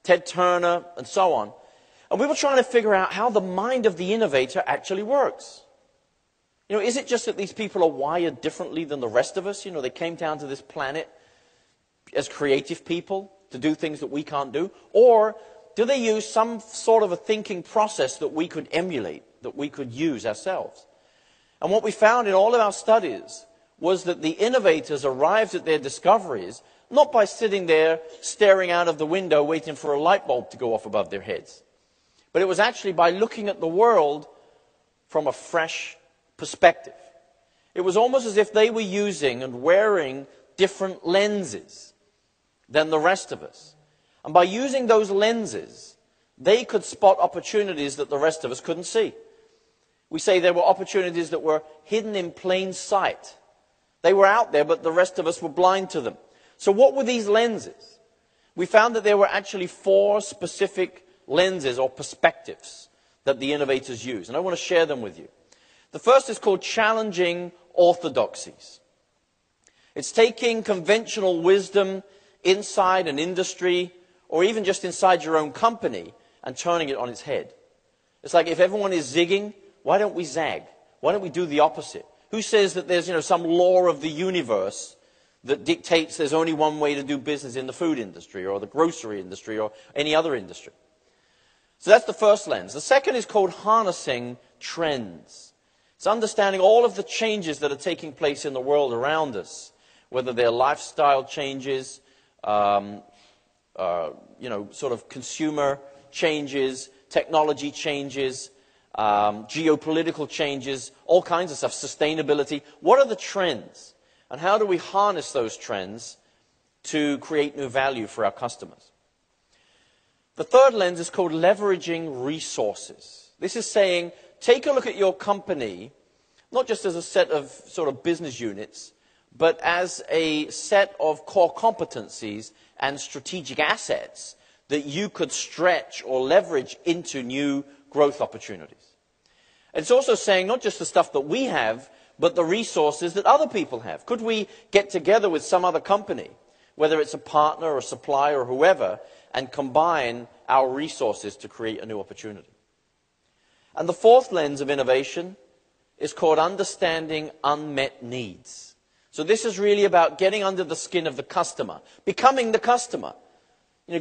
Ted Turner, and so on. And we were trying to figure out how the mind of the innovator actually works. You know, is it just that these people are wired differently than the rest of us? You know, they came down to this planet as creative people to do things that we can't do? Or do they use some sort of a thinking process that we could emulate, that we could use ourselves? And what we found in all of our studies was that the innovators arrived at their discoveries not by sitting there staring out of the window waiting for a light bulb to go off above their heads, but it was actually by looking at the world from a fresh perspective. It was almost as if they were using and wearing different lenses than the rest of us. And by using those lenses, they could spot opportunities that the rest of us couldn't see. We say there were opportunities that were hidden in plain sight. They were out there, but the rest of us were blind to them. So what were these lenses? We found that there were actually 4 specific lenses or perspectives that the innovators use, and I want to share them with you. The first is called challenging orthodoxies. It's taking conventional wisdom inside an industry, or even just inside your own company, and turning it on its head. It's like if everyone is zigging, why don't we zag? Why don't we do the opposite? Who says that there's, some law of the universe that dictates there's only one way to do business in the food industry or the grocery industry or any other industry? So that's the first lens. The second is called harnessing trends. It's understanding all of the changes that are taking place in the world around us, whether they're lifestyle changes, sort of consumer changes, technology changes, geopolitical changes, all kinds of stuff, sustainability. What are the trends? And how do we harness those trends to create new value for our customers? The third lens is called leveraging resources. This is saying, take a look at your company, not just as a set of sort of business units, but as a set of core competencies and strategic assets that you could stretch or leverage into new growth opportunities. It's also saying not just the stuff that we have, but the resources that other people have. Could we get together with some other company, whether it's a partner or a supplier or whoever, and combine our resources to create a new opportunity? And the fourth lens of innovation is called understanding unmet needs. So this is really about getting under the skin of the customer, becoming the customer.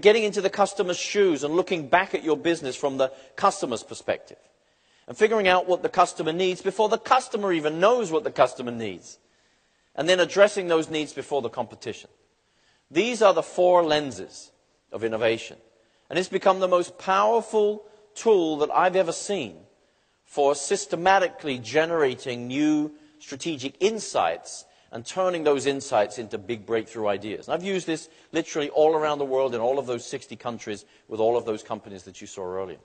Getting into the customer's shoes and looking back at your business from the customer's perspective. And figuring out what the customer needs before the customer even knows what the customer needs. And then addressing those needs before the competition. These are the 4 lenses of innovation. And it's become the most powerful tool that I've ever seen for systematically generating new strategic insights and turning those insights into big breakthrough ideas. And I've used this literally all around the world in all of those 60 countries with all of those companies that you saw earlier.